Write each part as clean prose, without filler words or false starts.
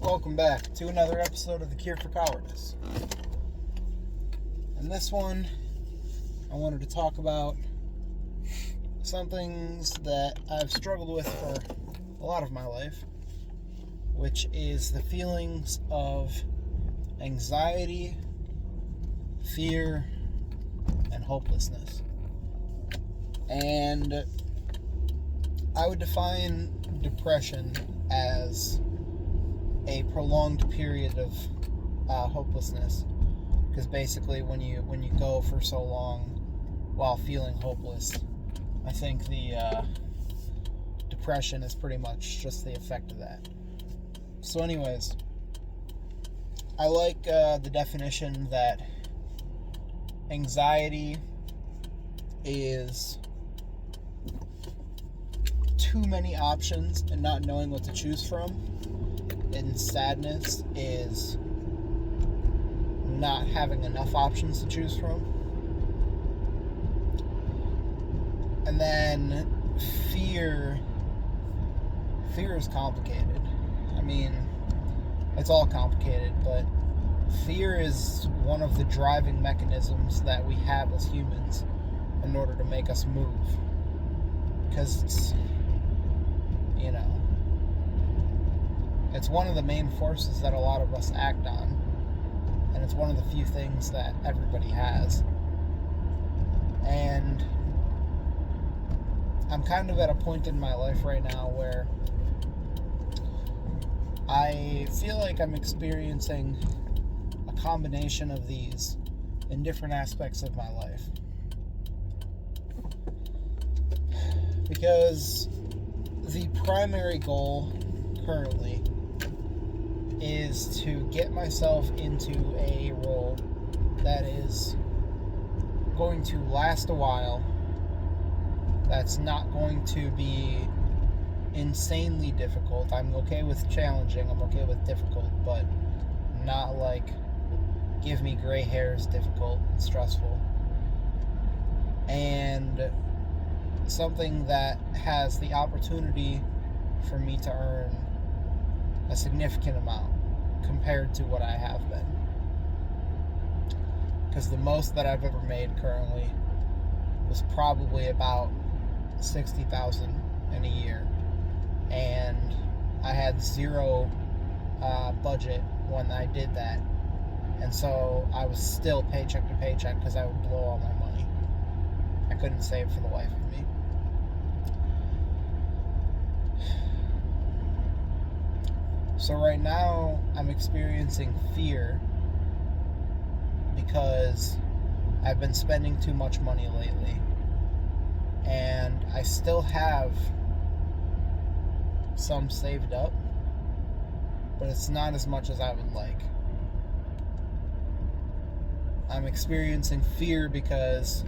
Welcome back to another episode of The Cure for Cowardice. In this one, I wanted to talk about some things that I've struggled with for a lot of my life, which is the feelings of anxiety, fear, and hopelessness. And I would define depression as a prolonged period of hopelessness, because basically when you go for so long while feeling hopeless, I think the depression is pretty much just the effect of that. So anyways, I like the definition that anxiety is too many options and not knowing what to choose from, and sadness is not having enough options to choose from. And then fear is complicated. I mean, it's all complicated, but fear is one of the driving mechanisms that we have as humans in order to make us move. Because it's one of the main forces that a lot of us act on. And it's one of the few things that everybody has. And I'm kind of at a point in my life right now where I feel like I'm experiencing a combination of these in different aspects of my life. Because the primary goal currently is to get myself into a role that is going to last a while, that's not going to be insanely difficult. I'm okay with challenging, I'm okay with difficult, but not like give me gray hairs difficult and stressful. And something that has the opportunity for me to earn a significant amount compared to what I have been. Because the most that I've ever made currently was probably about $60,000 in a year, and I had zero budget when I did that, and so I was still paycheck to paycheck because I would blow all my money. I couldn't save for the life of me. So right now, I'm experiencing fear because I've been spending too much money lately. And I still have some saved up, but it's not as much as I would like. I'm experiencing fear because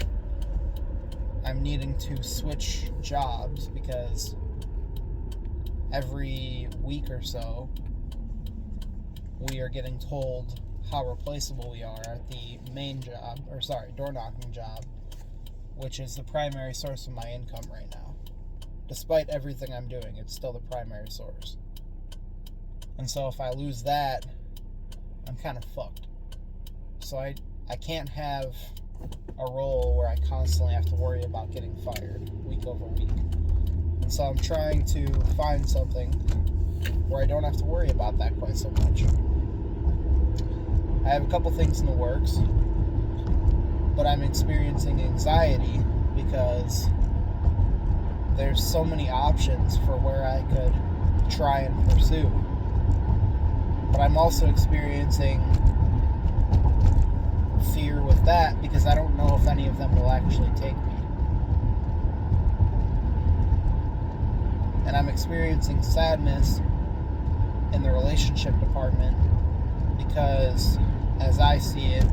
I'm needing to switch jobs, because every week or so we are getting told how replaceable we are at the main job, door knocking job, which is the primary source of my income right now. Despite everything I'm doing, it's still the primary source. And so if I lose that, I'm kind of fucked. So I can't have a role where I constantly have to worry about getting fired week over week. And so I'm trying to find something where I don't have to worry about that quite so much. I have a couple things in the works, but I'm experiencing anxiety because there's so many options for where I could try and pursue. But I'm also experiencing fear with that because I don't know if any of them will actually take me. And I'm experiencing sadness in the relationship department because, as I see it,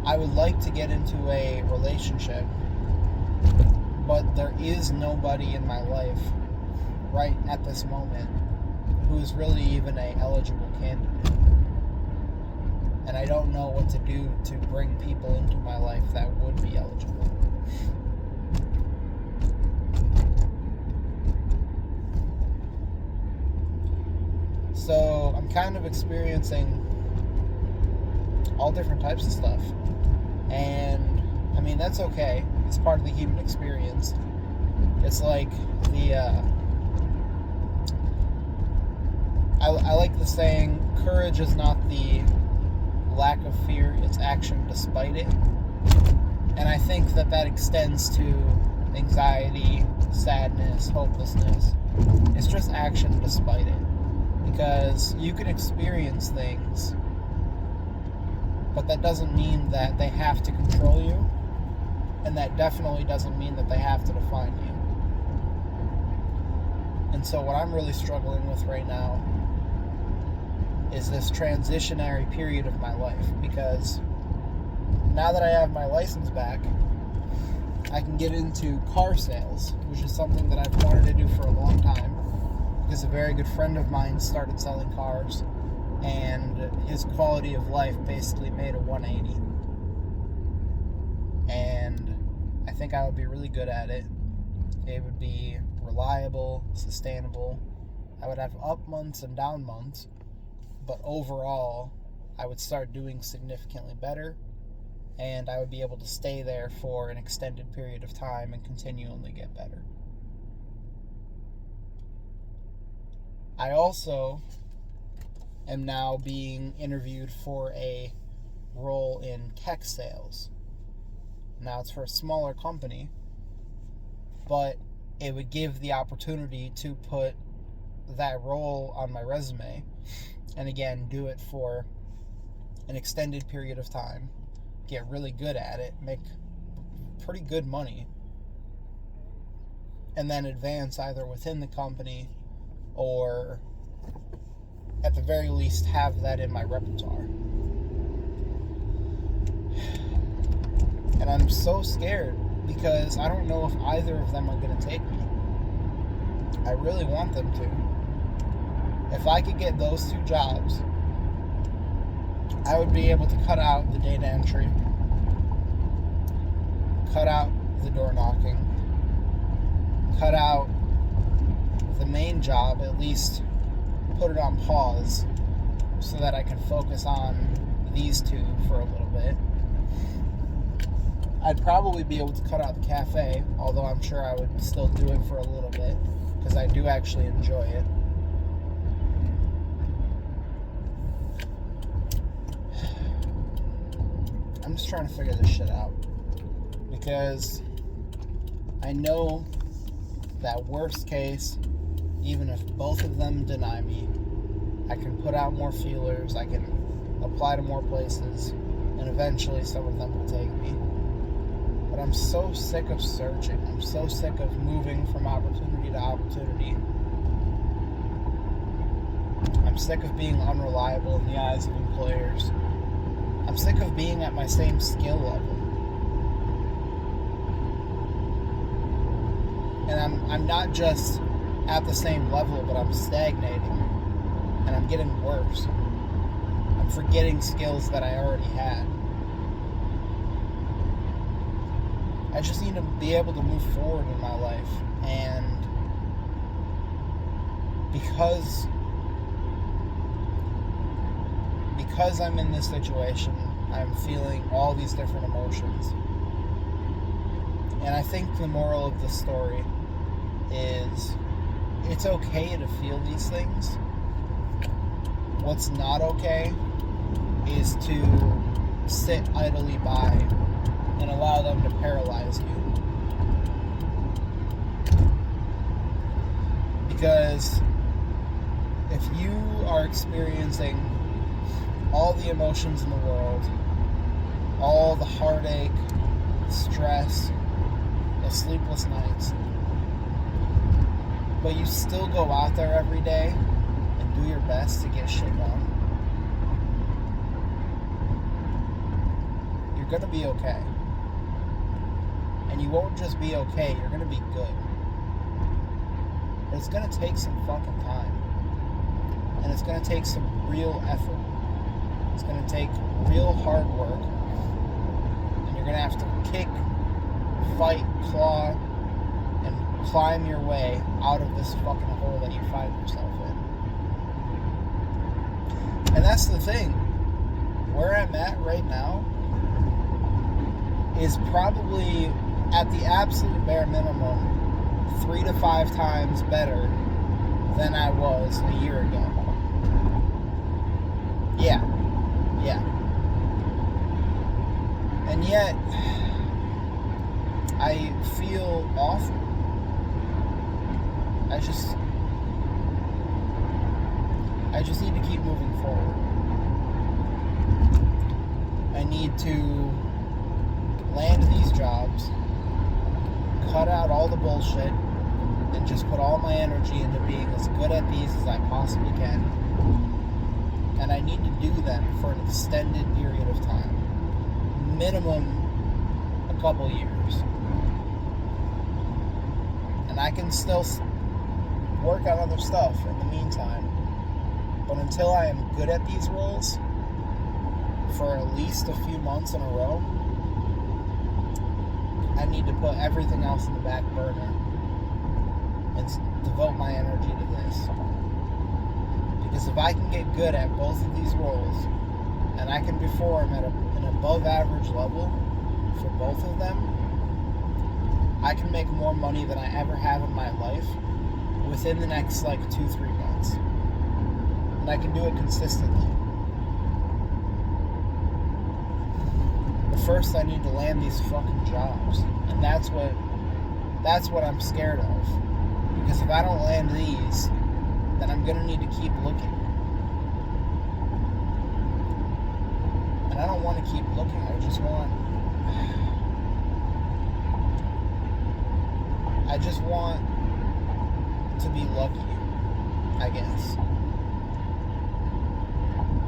I would like to get into a relationship, but there is nobody in my life right at this moment who is really even an eligible candidate. And I don't know what to do to bring people into my life that would be eligible. So I'm kind of experiencing all different types of stuff. And, I mean, that's okay. It's part of the human experience. It's like I like the saying, courage is not the lack of fear, it's action despite it. And I think that extends to anxiety, sadness, hopelessness. It's just action despite it. Because you can experience things, but that doesn't mean that they have to control you. And that definitely doesn't mean that they have to define you. And so what I'm really struggling with right now is this transitionary period of my life, because now that I have my license back, I can get into car sales, which is something that I've wanted to do for a long time, because a very good friend of mine started selling cars, and his quality of life basically made a 180. And I think I would be really good at it. It would be reliable, sustainable. I would have up months and down months, but overall, I would start doing significantly better, and I would be able to stay there for an extended period of time and continually get better. I also am now being interviewed for a role in tech sales. Now, it's for a smaller company, but it would give the opportunity to put that role on my resume, and again, do it for an extended period of time, get really good at it, make pretty good money, and then advance either within the company or at the very least have that in my repertoire. And I'm so scared because I don't know if either of them are going to take me. I really want them to. If I could get those two jobs, I would be able to cut out the data entry, cut out the door knocking, cut out the main job, at least put it on pause so that I can focus on these two for a little bit. I'd probably be able to cut out the cafe, although I'm sure I would still do it for a little bit because I do actually enjoy it. I'm just trying to figure this shit out because I know that worst case, even if both of them deny me, I can put out more feelers, I can apply to more places, and eventually some of them will take me. But I'm so sick of searching. I'm so sick of moving from opportunity to opportunity. I'm sick of being unreliable in the eyes of employers. I'm sick of being at my same skill level. And I'm not just at the same level, but I'm stagnating. And I'm getting worse. I'm forgetting skills that I already had. I just need to be able to move forward in my life. And because I'm in this situation, I'm feeling all these different emotions. And I think the moral of the story is it's okay to feel these things. What's not okay is to sit idly by and allow them to paralyze you. Because if you are experiencing all the emotions in the world, all the heartache, the stress, the sleepless nights, but you still go out there every day and do your best to get shit done, you're gonna be okay. And you won't just be okay, you're gonna be good. But it's gonna take some fucking time. And it's gonna take some real effort. It's going to take real hard work, and you're going to have to kick, fight, claw, and climb your way out of this fucking hole that you find yourself in. that's the thing. Where I'm at right now is probably, at the absolute bare minimum, 3 to 5 times better than I was a year ago. Yeah. And yet, I feel awful. I just need to keep moving forward. I need to land these jobs, cut out all the bullshit, and just put all my energy into being as good at these as I possibly can. And I need to do them for an extended period of time. Minimum a couple years. And I can still work on other stuff in the meantime. But until I am good at these roles for at least a few months in a row, I need to put everything else in the back burner and devote my energy to this. Because if I can get good at both of these roles, and I can perform at an above average level for both of them, I can make more money than I ever have in my life within the next 2-3 months. And I can do it consistently. But first I need to land these fucking jobs. And that's what I'm scared of. Because if I don't land these, then I'm gonna need to keep looking. And I don't want to keep looking. I just want to be lucky, I guess.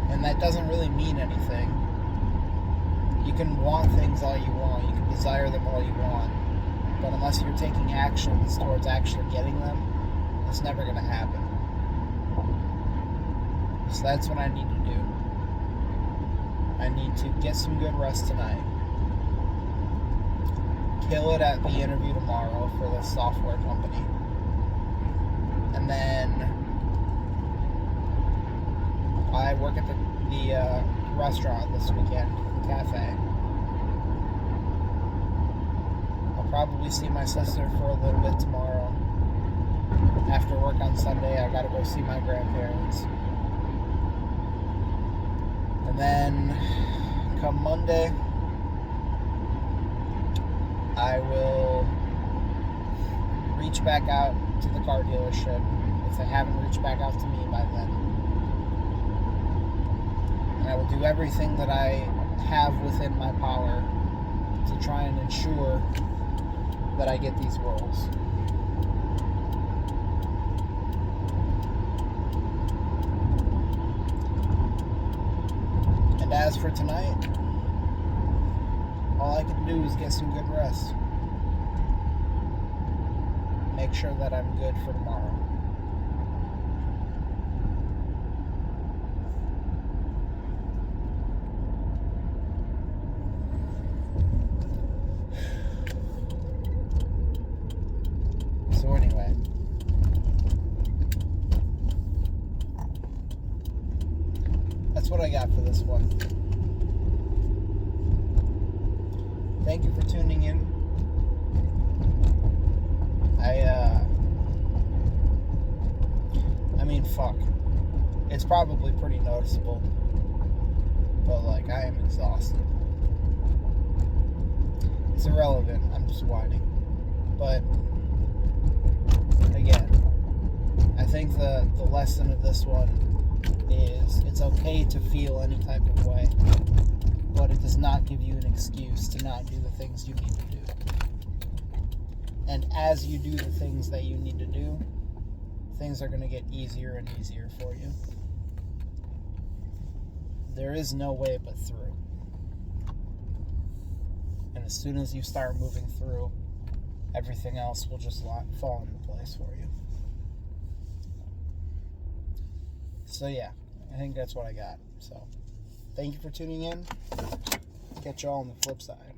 And that doesn't really mean anything. You can want things all you want. You can desire them all you want. But unless you're taking actions towards actually getting them, it's never going to happen. So that's what I need to do. I need to get some good rest tonight. Kill it at the interview tomorrow for the software company. And then I work at the restaurant this weekend, the cafe. I'll probably see my sister for a little bit tomorrow. After work on Sunday, I gotta go see my grandparents. And then, come Monday, I will reach back out to the car dealership if they haven't reached back out to me by then. And I will do everything that I have within my power to try and ensure that I get these roles. And as for tonight, all I can do is get some good rest. Make sure that I'm good for tomorrow. So anyway, that's what I got for this one. Thank you for tuning in. I mean, fuck. It's probably pretty noticeable. But, I am exhausted. It's irrelevant. I'm just whining. But, again, I think the lesson of this one is it's okay to feel any type of way, but it does not give you an excuse to not do the things you need to do. And as you do the things that you need to do, things are going to get easier and easier for you. There is no way but through. And as soon as you start moving through, everything else will just fall into place for you. So yeah, I think that's what I got. So, thank you for tuning in. Catch y'all on the flip side.